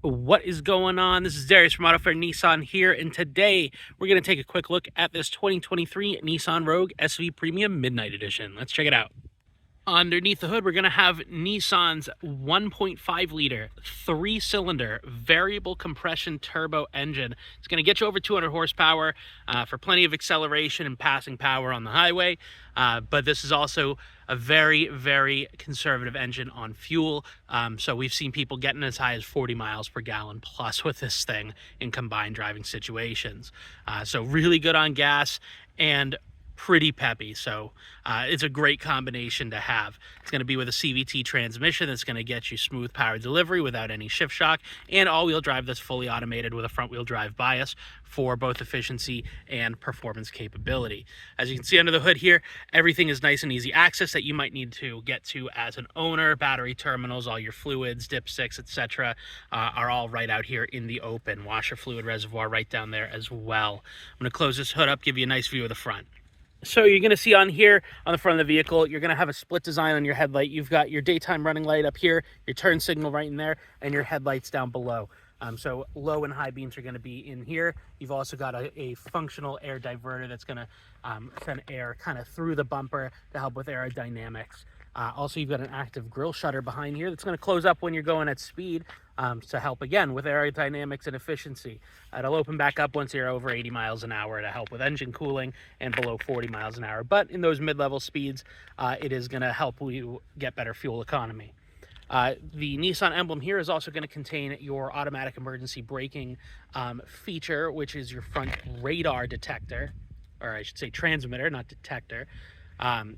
What is going on? This is Darius from Auto Fair Nissan here, and today we're going to take a quick look at this 2023 Nissan Rogue SV Premium Midnight Edition. Let's check it out. Underneath the hood, we're going to have Nissan's 1.5 liter, 3-cylinder, variable compression turbo engine. It's going to get you over 200 horsepower for plenty of acceleration and passing power on the highway. But this is also a very, very conservative engine on fuel. So we've seen people getting as high as 40 miles per gallon plus with this thing in combined driving situations. So really good on gas and pretty peppy. So it's a great combination to have. It's going to be with a CVT transmission that's going to get you smooth power delivery without any shift shock, and all-wheel drive that's fully automated with a front-wheel drive bias for both efficiency and performance capability. As you can see under the hood here, everything is nice and easy access that you might need to get to as an owner. Battery terminals, all your fluids, dipsticks, etc. Are all right out here in the open. Washer fluid reservoir right down there as well. I'm going to close this hood up, give you a nice view of the front. So you're going to see on here, on the front of the vehicle, you're going to have a split design on your headlight. You've got your daytime running light up here, your turn signal right in there, and your headlights down below. So low and high beams are going to be in here. You've also got a functional air diverter that's going to send air kind of through the bumper to help with aerodynamics. Also, you've got an active grille shutter behind here that's going to close up when you're going at speed to help, again, with aerodynamics and efficiency. It'll open back up once you're over 80 miles an hour to help with engine cooling and below 40 miles an hour. But in those mid-level speeds, it is going to help you get better fuel economy. The Nissan emblem here is also going to contain your automatic emergency braking feature, which is your front radar detector, or I should say transmitter, not detector.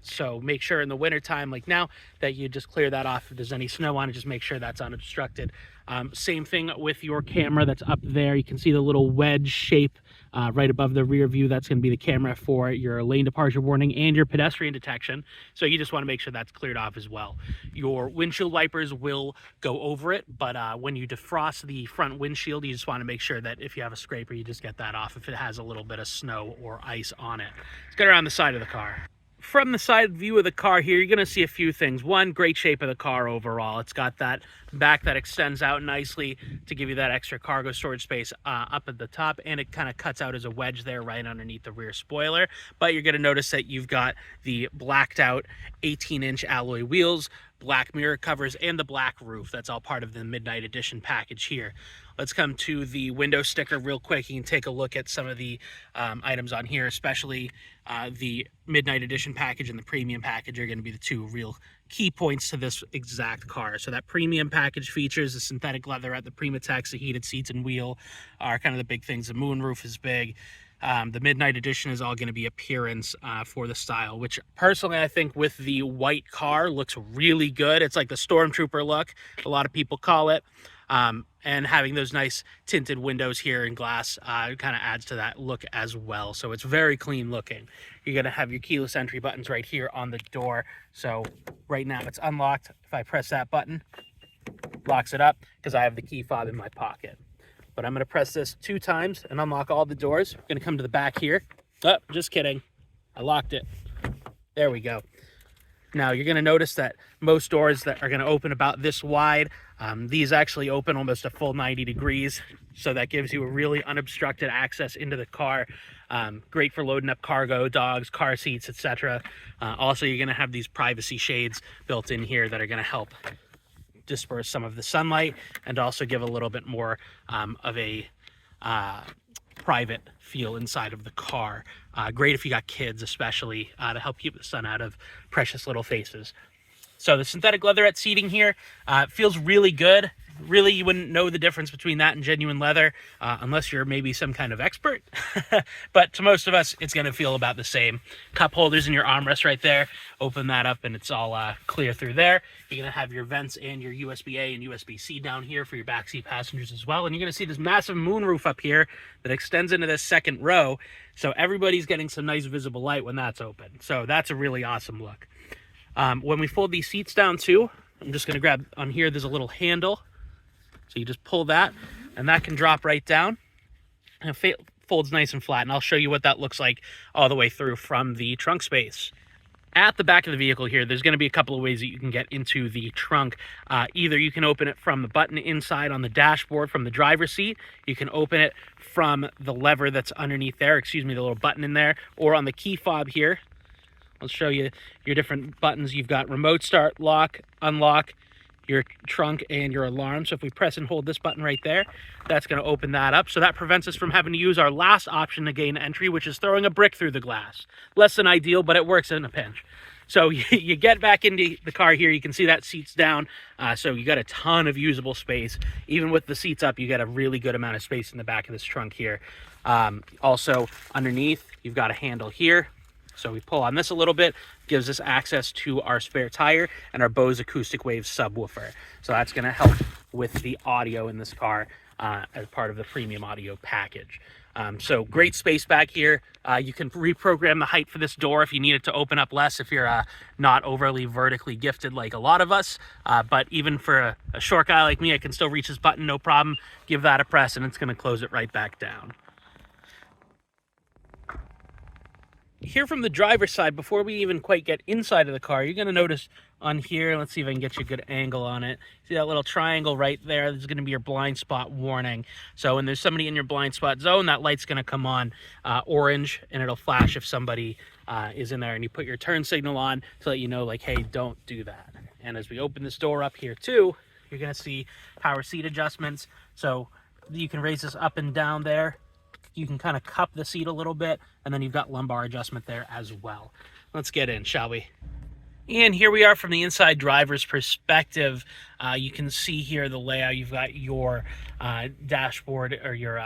So make sure in the wintertime, like now, that you just clear that off. If there's any snow on it, just make sure that's unobstructed. Same thing with your camera that's up there. You can see the little wedge shape right above the rear view. That's going to be the camera for your lane departure warning and your pedestrian detection. So you just want to make sure that's cleared off as well. Your windshield wipers will go over it, but when you defrost the front windshield, you just want to make sure that if you have a scraper, you just get that off if it has a little bit of snow or ice on it. Let's get around the side of the car. From the side view of the car here, you're going to see a few things. One, great shape of the car overall. It's got that back that extends out nicely to give you that extra cargo storage space up at the top, and it kind of cuts out as a wedge there right underneath the rear spoiler. But you're going to notice that you've got the blacked out 18-inch alloy wheels, black mirror covers, and the black roof. That's all part of the Midnight Edition package here. Let's come to the window sticker real quick. You can take a look at some of the items on here, especially the Midnight Edition package and the premium package are going to be the two real key points to this exact car. So that premium package features the synthetic leather at the Primatex, the heated seats and wheel are kind of the big things. The moonroof is big. The Midnight Edition is all going to be appearance for the style, which personally I think with the white car looks really good. It's like the Stormtrooper look, a lot of people call it. And having those nice tinted windows here in glass kind of adds to that look as well. So it's very clean looking. You're going to have your keyless entry buttons right here on the door. So right now it's unlocked. If I press that button, locks it up because I have the key fob in my pocket. But I'm going to press this 2 times and unlock all the doors. We're going to come to the back here. Oh, just kidding. I locked it. There we go. Now you're going to notice that most doors that are going to open about this wide, these actually open almost a full 90 degrees. So that gives you a really unobstructed access into the car. Great for loading up cargo, dogs, car seats, etc. Also, you're going to have these privacy shades built in here that are going to help disperse some of the sunlight and also give a little bit more of a private feel inside of the car. Great if you got kids, especially to help keep the sun out of precious little faces. So the synthetic leatherette seating here feels really good. Really, you wouldn't know the difference between that and genuine leather unless you're maybe some kind of expert. But to most of us, it's going to feel about the same. Cup holders in your armrest right there. Open that up and it's all clear through there. You're going to have your vents and your USB-A and USB-C down here for your backseat passengers as well. And you're going to see this massive moonroof up here that extends into this second row. So everybody's getting some nice visible light when that's open. So that's a really awesome look. When we fold these seats down too, I'm just going to grab on here, there's a little handle. So you just pull that, and that can drop right down, and it folds nice and flat. And I'll show you what that looks like all the way through from the trunk space. At the back of the vehicle here, there's going to be a couple of ways that you can get into the trunk. Either you can open it from the button inside on the dashboard from the driver's seat. You can open it from the lever that's underneath there, excuse me, the little button in there, or on the key fob here. I'll show you your different buttons. You've got remote start, lock, unlock, your trunk, and your alarm. So if we press and hold this button right there, that's going to open that up. So that prevents us from having to use our last option to gain entry, which is throwing a brick through the glass. Less than ideal, but it works in a pinch. So you get back into the car here. You can see that seat's down. So you got a ton of usable space. Even with the seats up, you got a really good amount of space in the back of this trunk here. Also underneath, you've got a handle here. So we pull on this a little bit, gives us access to our spare tire and our Bose Acoustic Wave subwoofer. So that's going to help with the audio in this car as part of the premium audio package. So great space back here. You can reprogram the height for this door if you need it to open up less, if you're not overly vertically gifted like a lot of us. But even for a short guy like me, I can still reach this button, no problem. Give that a press and it's going to close it right back down. Here from the driver's side, before we even quite get inside of the car, you're going to notice on here, let's see if I can get you a good angle on it. See that little triangle right there? This is going to be your blind spot warning. So when there's somebody in your blind spot zone, that light's going to come on orange, and it'll flash if somebody is in there, and you put your turn signal on to let you know, like, hey, don't do that. And as we open this door up here too, you're going to see power seat adjustments. So you can raise this up and down there. You can kind of cup the seat a little bit, and then you've got lumbar adjustment there as well. Let's get in, shall we? And here we are from the inside driver's perspective. You can see here the layout. You've got your dashboard, or your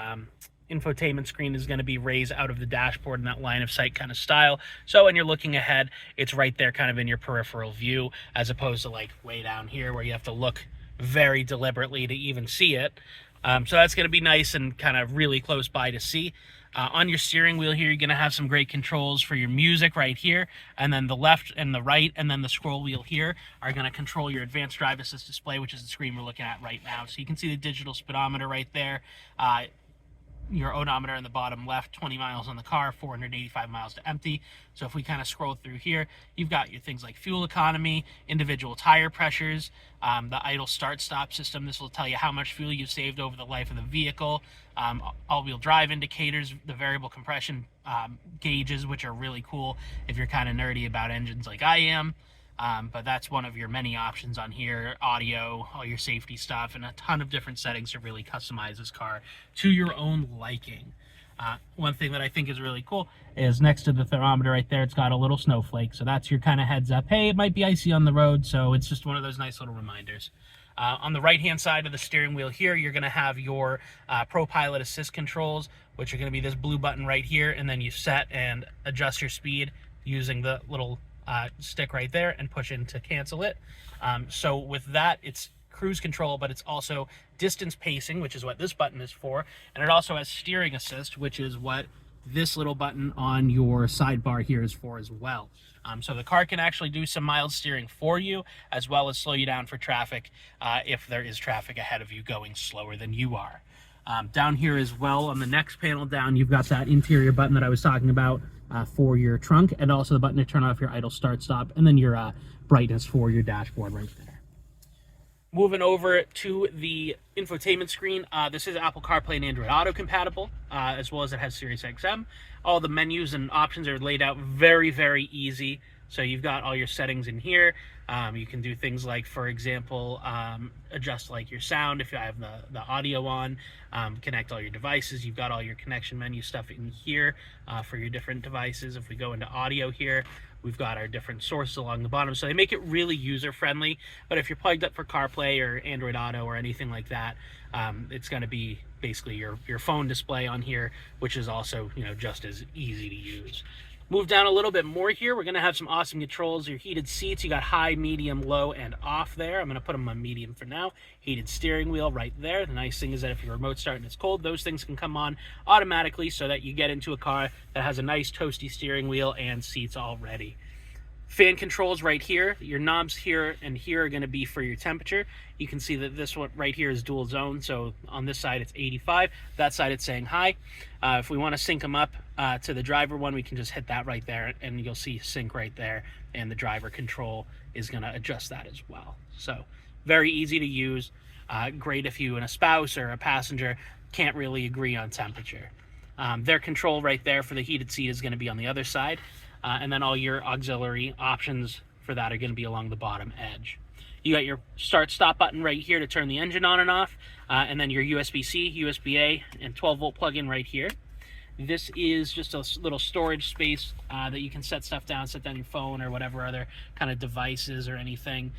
infotainment screen is going to be raised out of the dashboard in that line of sight kind of style. So when you're looking ahead, it's right there kind of in your peripheral view, as opposed to like way down here where you have to look very deliberately to even see it. So that's going to be nice and kind of really close by to see. On your steering wheel here, you're going to have some great controls for your music right here. And then the left and the right, and then the scroll wheel here are going to control your advanced drive assist display, which is the screen we're looking at right now. So you can see the digital speedometer right there. Your odometer in the bottom left, 20 miles on the car, 485 miles to empty. So if we kind of scroll through here, you've got your things like fuel economy, individual tire pressures, the idle start-stop system. This will tell you how much fuel you've saved over the life of the vehicle. All-wheel drive indicators, the variable compression gauges, which are really cool if you're kind of nerdy about engines like I am. But that's one of your many options on here. Audio, all your safety stuff, and a ton of different settings to really customize this car to your own liking. One thing that I think is really cool is next to the thermometer right there, it's got a little snowflake. So that's your kind of heads up. Hey, it might be icy on the road. So it's just one of those nice little reminders. On the right-hand side of the steering wheel here, you're going to have your Pro Pilot Assist controls, which are going to be this blue button right here. And then you set and adjust your speed using the little stick right there and push in to cancel it. So with that, it's cruise control, but it's also distance pacing, which is what this button is for. And it also has steering assist, which is what this little button on your sidebar here is for as well. So the car can actually do some mild steering for you, as well as slow you down for traffic if there is traffic ahead of you going slower than you are. Down here as well, on the next panel down, you've got that interior button that I was talking about for your trunk, and also the button to turn off your idle start stop, and then your brightness for your dashboard right there. Moving over to the infotainment screen, this is Apple CarPlay and Android Auto compatible, as well as it has Sirius XM. All the menus and options are laid out very, very easy. So you've got all your settings in here. You can do things like, for example, adjust like your sound if you have the audio on, connect all your devices. You've got all your connection menu stuff in here for your different devices. If we go into audio here, we've got our different sources along the bottom. So they make it really user-friendly. But if you're plugged up for CarPlay or Android Auto or anything like that, it's going to be basically your phone display on here, which is also, just as easy to use. Move down a little bit more here. We're going to have some awesome controls. Your heated seats, you got high, medium, low, and off there. I'm going to put them on medium for now. Heated steering wheel right there. The nice thing is that if your remote start and it's cold, those things can come on automatically so that you get into a car that has a nice toasty steering wheel and seats already. Fan controls right here. Your knobs here and here are going to be for your temperature. You can see that this one right here is dual zone. So on this side, it's 85. That side, it's saying high. If we want to sync them up to the driver one, we can just hit that right there, and you'll see sync right there. And the driver control is going to adjust that as well. So very easy to use. Great if you and a spouse or a passenger can't really agree on temperature. Their control right there for the heated seat is going to be on the other side. And then all your auxiliary options for that are going to be along the bottom edge. You got your start-stop button right here to turn the engine on and off, and then your USB-C, USB-A, and 12-volt plug-in right here. This is just a little storage space that you can set stuff down, set down your phone or whatever other kind of devices or anything.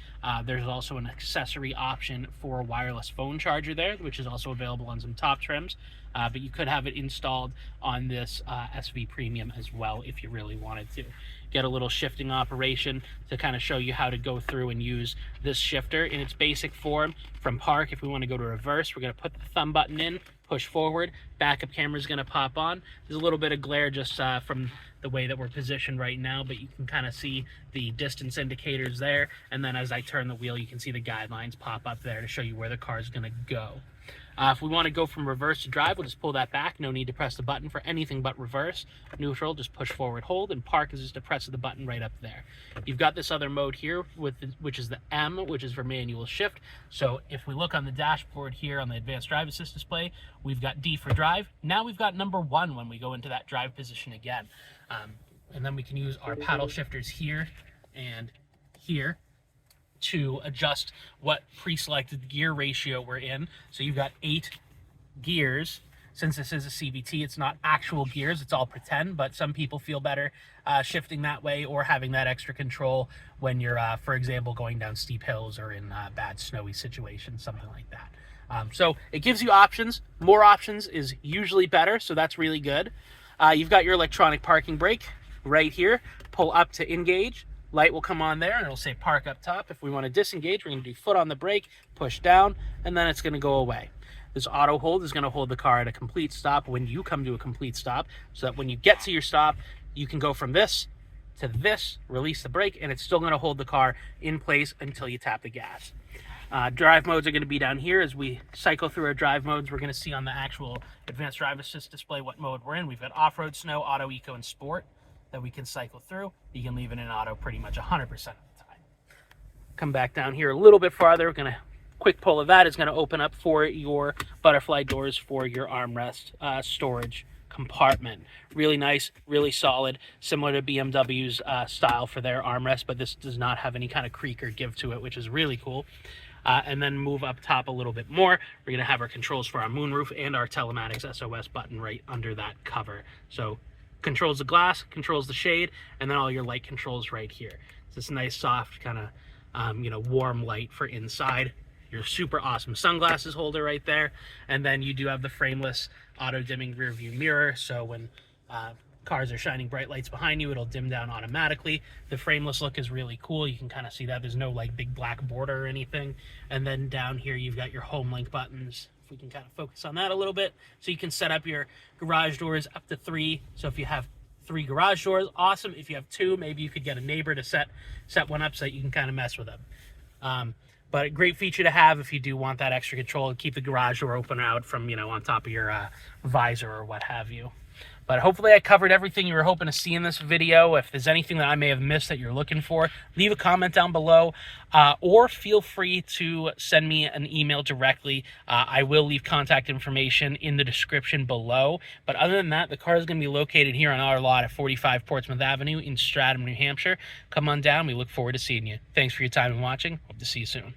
There's also an accessory option for a wireless phone charger there, which is also available on some top trims. But you could have it installed on this SV Premium as well if you really wanted to. Get a little shifting operation to kind of show you how to go through and use this shifter in its basic form. From park, if we want to go to reverse, we're going to put the thumb button in, push forward, backup camera is going to pop on. There's a little bit of glare just from the way that we're positioned right now, but you can kind of see the distance indicators there. And then as I turn the wheel, you can see the guidelines pop up there to show you where the car is going to go. If we want to go from reverse to drive, we'll just pull that back. No need to press the button for anything but reverse. Neutral, just push forward, hold, and park is just a press of the button right up there. You've got this other mode here, which is the M, which is for manual shift. So if we look on the dashboard here on the advanced drive assist display, we've got D for drive. Now we've got number 1 when we go into that drive position again. And then we can use our paddle shifters here and here to adjust what pre-selected gear ratio we're in. So you've got 8 gears. Since this is a CVT, it's not actual gears, it's all pretend, but some people feel better shifting that way or having that extra control when you're, for example, going down steep hills or in bad snowy situations, something like that. So it gives you options. More options is usually better, so that's really good. You've got your electronic parking brake right here. Pull up to engage. Light will come on there and it'll say park up top. If we want to disengage, we're going to do foot on the brake, push down, and then it's going to go away. This auto hold is going to hold the car at a complete stop when you come to a complete stop, so that when you get to your stop, you can go from this to this, release the brake, and it's still going to hold the car in place until you tap the gas. Drive modes are going to be down here. As we cycle through our drive modes, we're going to see on the actual advanced drive assist display what mode we're in. We've got off-road, snow, auto, eco, and sport that we can cycle through. You can leave it in auto pretty much 100% of the time. Come back down here a little bit farther. We're going to quick pull of that is going to open up for your butterfly doors for your armrest storage compartment. Really nice, really solid, similar to BMW's style for their armrest, but this does not have any kind of creak or give to it, which is really cool. And then move up top a little bit more. We're going to have our controls for our moonroof and our telematics SOS button right under that cover. So controls the glass, controls the shade, and then all your light controls right here. It's this nice, soft, kind of warm light for inside. Your super awesome sunglasses holder right there, and then you do have the frameless auto-dimming rear view mirror, so when cars are shining bright lights behind you, it'll dim down automatically. The frameless look is really cool. You can kind of see that there's no like big black border or anything. And then down here you've got your home link buttons. If we can kind of focus on that a little bit, so you can set up your garage doors up to 3. So if you have 3 garage doors, awesome. If you have 2, maybe you could get a neighbor to set one up so that you can kind of mess with them. But a great feature to have if you do want that extra control to keep the garage door open out from, on top of your visor or what have you. But hopefully I covered everything you were hoping to see in this video. If there's anything that I may have missed that you're looking for, leave a comment down below, or feel free to send me an email directly. I will leave contact information in the description below. But other than that, the car is going to be located here on our lot at 45 Portsmouth Avenue in Stratham, New Hampshire. Come on down. We look forward to seeing you. Thanks for your time and watching. Hope to see you soon.